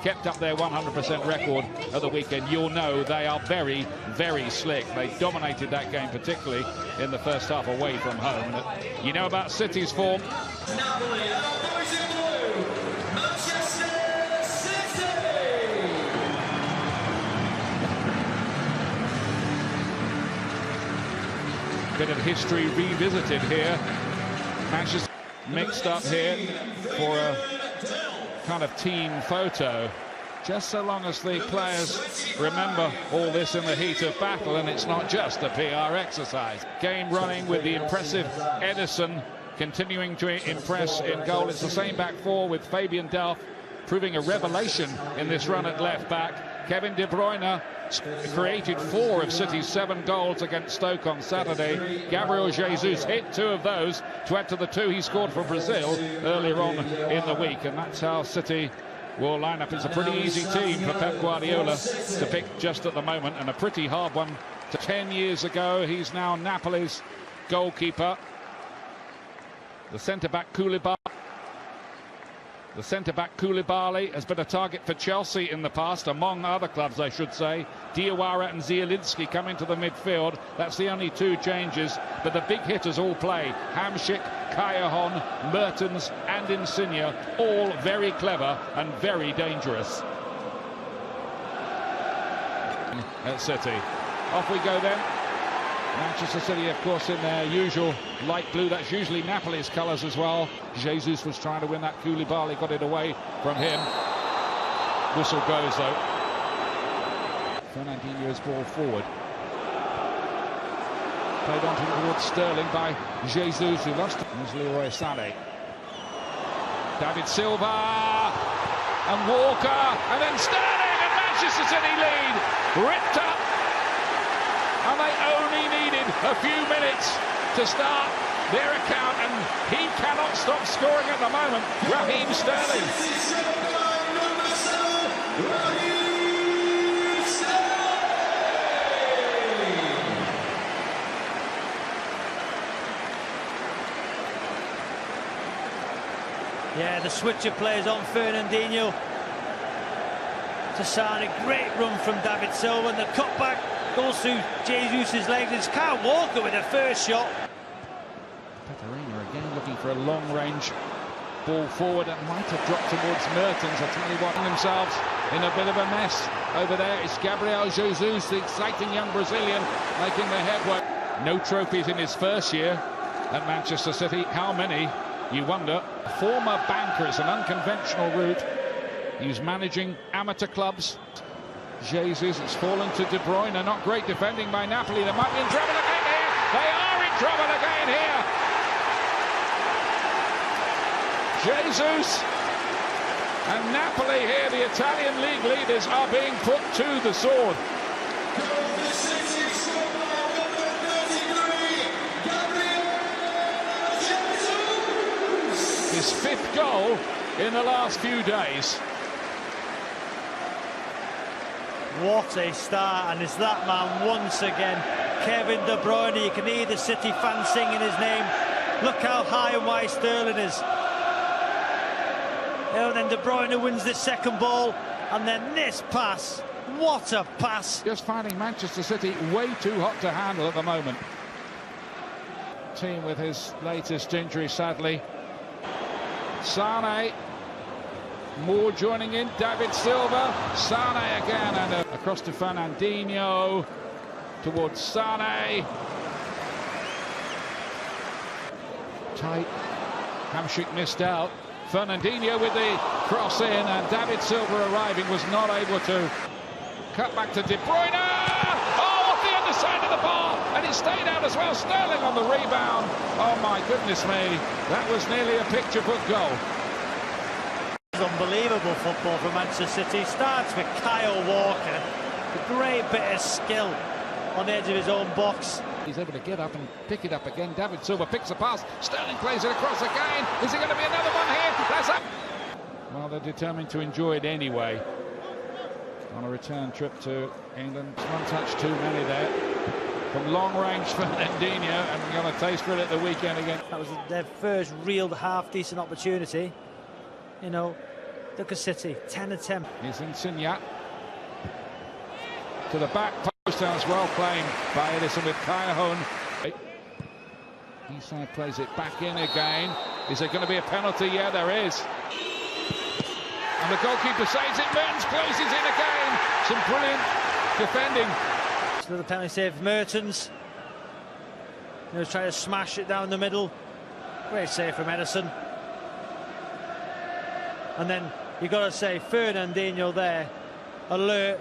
kept up their 100% record at the weekend. You'll know they are very, very slick. They dominated that game, particularly in the first half away from home. You know about City's form. Napoli, boys in blue, Manchester City. Bit of history revisited here. Manchester mixed up here for a kind of team photo. Just so long as the players remember all this in the heat of battle, and it's not just a PR exercise. Game running with the impressive Edison continuing to impress in goal. It's the same back four with Fabian Delph proving a revelation in this run at left back. Kevin De Bruyne created 4 of City's 7 goals against Stoke on Saturday. Gabriel Jesus hit 2 of those to add to the 2 he scored for Brazil earlier on in the week, and that's how City will line up. It's a pretty easy team for Pep Guardiola to pick just at the moment, and a pretty hard one. 10 years ago, he's now Napoli's goalkeeper. The centre-back Koulibaly has been a target for Chelsea in the past, among other clubs, I should say. Diawara and Zielinski come into the midfield. That's the only 2 changes, but the big hitters all play. Hamšík, Callejon, Mertens and Insigne, all very clever and very dangerous. At City. Off we go then. Manchester City, of course, in their usual light blue. That's usually Napoli's colours as well. Jesus was trying to win that. Koulibaly got it away from him. Whistle goes, though. Fernandinho's ball forward. Played on towards Sterling by Jesus, who lost it. There's Leroy Sané. David Silva and Walker, and then Sterling, and Manchester City lead. Ripped up. And they only needed a few minutes to start their account, and he cannot stop scoring at the moment. Raheem Sterling. Yeah, the switcher plays on Fernandinho to Sané. Great run from David Silva, and the cutback goes through Jesus' legs. It's Kyle Walker with the first shot. Peperina again looking for a long-range ball forward, and might have dropped towards Mertens. I tell you what, themselves in a bit of a mess over there. It's Gabriel Jesus, the exciting young Brazilian, making the headway. No trophies in his first year at Manchester City. How many, you wonder? Former banker, it's an unconventional route. He's managing amateur clubs. Jesus, it's fallen to De Bruyne. Not great defending by Napoli. They might be in trouble again here. They are in trouble again here. Jesus and Napoli here, the Italian league leaders, are being put to the sword. His 5th goal in the last few days. What a start, and it's that man once again, Kevin De Bruyne. You can hear the City fans singing his name. Look how high and wide Sterling is. And then De Bruyne wins the second ball, and then this pass. What a pass. Just finding Manchester City way too hot to handle at the moment. Team with his latest injury, sadly. Sané. Moore joining in, David Silva, Sané again, and across to Fernandinho, towards Sané. Tight, Hamšík missed out. Fernandinho with the cross in, and David Silva arriving was not able to. Cut back to De Bruyne. Oh, off the underside of the bar, and it stayed out as well. Sterling on the rebound. Oh my goodness me, that was nearly a picture-book goal. Unbelievable football for Manchester City. Starts with Kyle Walker. A great bit of skill on the edge of his own box. He's able to get up and pick it up again. David Silva picks a pass. Sterling plays it across again. Is it going to be another one here? That's up. Well, they're determined to enjoy it anyway. On a return trip to England. One touch too many there. From long range Fernandinho, and we got a taste for it at the weekend again. That was their first real half-decent opportunity. You know, Look at City, 10 attempt. Here's Insigne. To the back post, as well playing by Edison with Callejon. Eastside plays it back in again. Is there going to be a penalty? Yeah, there is. And the goalkeeper saves it. Mertens closes in again. Some brilliant defending. So the penalty save, Mertens. He was trying to smash it down the middle. Great save from Edison. And then you got to say, Fernandinho there, alert.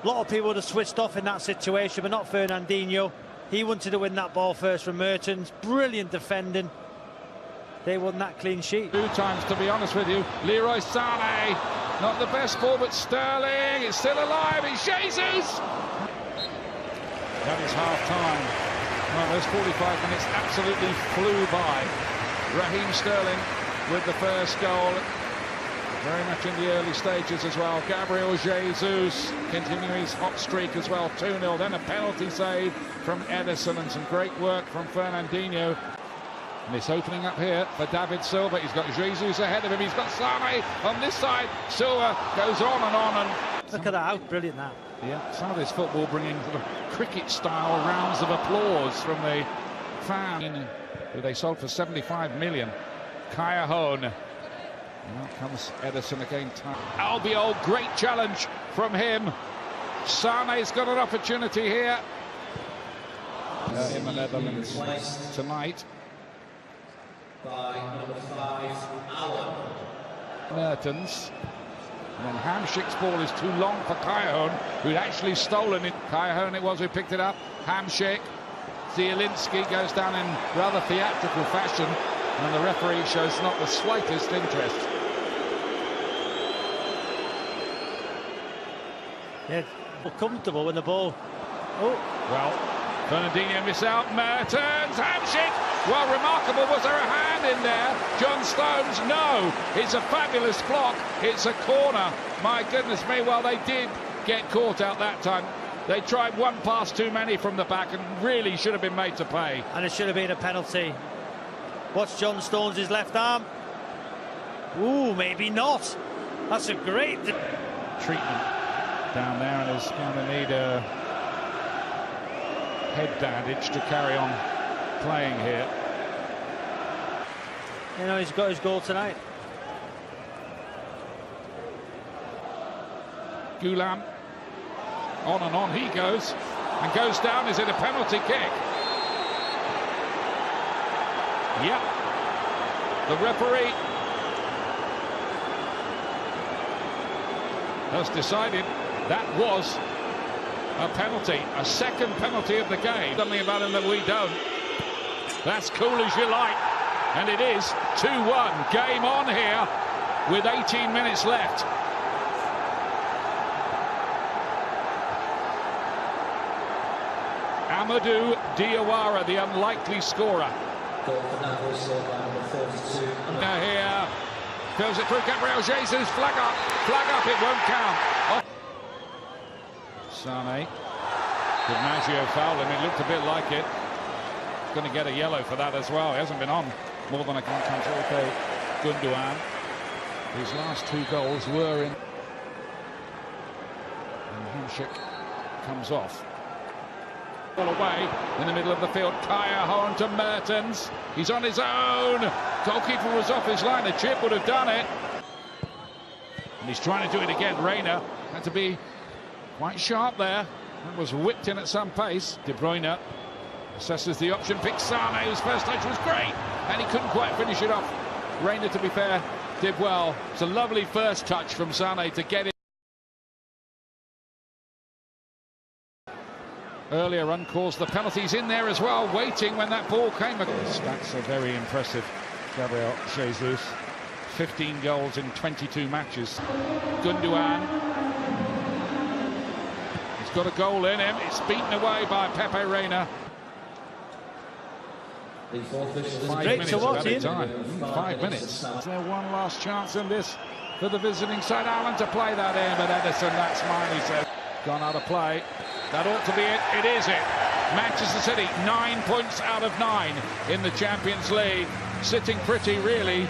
A lot of people would have switched off in that situation, but not Fernandinho. He wanted to win that ball first from Mertens. Brilliant defending. They won that clean sheet. 2 times, to be honest with you. Leroy Sané, not the best ball, but Sterling, it's still alive. It's Jesus. That is half-time. Well, those 45 minutes absolutely flew by. Raheem Sterling with the first goal. Very much in the early stages as well. Gabriel Jesus continuing his hot streak as well. 2-0, then a penalty save from Edison and some great work from Fernandinho. And it's opening up here for David Silva. He's got Jesus ahead of him. He's got Sané on this side. Silva goes on and on. And look at that, how brilliant that. Yeah, some of this football bringing sort of cricket-style rounds of applause from the fan, who they sold for 75 million. Callejon. And out comes Edison again. Albiol, great challenge from him. Sané's got an opportunity here in the Netherlands tonight. By number 5, Allen. Mertens. And then Hamšík's ball is too long for Callejon, who'd actually stolen it. Callejon it was who picked it up. Hamšík. Zielinski goes down in rather theatrical fashion, and the referee shows not the slightest interest. Yeah, comfortable with the ball. Oh, well, Fernandinho miss out. Mertens, Hamšík. Well, remarkable. Was there a hand in there? John Stones, no. It's a fabulous block. It's a corner. My goodness me. Well, they did get caught out that time. They tried one pass too many from the back and really should have been made to pay. And it should have been a penalty. Watch John Stones' left arm. Ooh, maybe not. That's a great treatment down there, and is going to need a head bandage to carry on playing here. You know, he's got his goal tonight. Gulam, on and on he goes, and goes down. Is it a penalty kick? Yep. The referee has decided that was a penalty, a second penalty of the game. Something about him that we don't. That's cool as you like. And it is 2-1. Game on here with 18 minutes left. Amadou Diawara, the unlikely scorer. Goal for Napoli, scored by number 42. Now here, fills it through Gabriel Jesus. Flag up, it won't count. Off. Sané. DiMaggio fouled him, it looked a bit like it. Going to get a yellow for that as well. He hasn't been on more than a control. Gundogan. His last 2 goals were in. And Hamšík comes off. All away in the middle of the field. Callejon to Mertens. He's on his own. Goalkeeper was off his line. A chip would have done it. And he's trying to do it again. Reina had to be quite sharp there. That was whipped in at some pace. De Bruyne assesses the option. Picks Sané, whose first touch was great, and he couldn't quite finish it off. Reina, to be fair, did well. It's a lovely first touch from Sané to get it. Earlier run caused the penalties in there as well, waiting when that ball came. Stats are very impressive. Gabriel Jesus, 15 goals in 22 matches. Gundogan, he's got a goal in him. It's beaten away by Pepe Reina. 5 minutes of added time. 5 minutes. Is there one last chance in this for the visiting side? Allen to play that in, but Edison, that's mine, he said. Gone out of play. That ought to be it. It is it. Manchester City, 9 points out of 9 in the Champions League. Sitting pretty, really.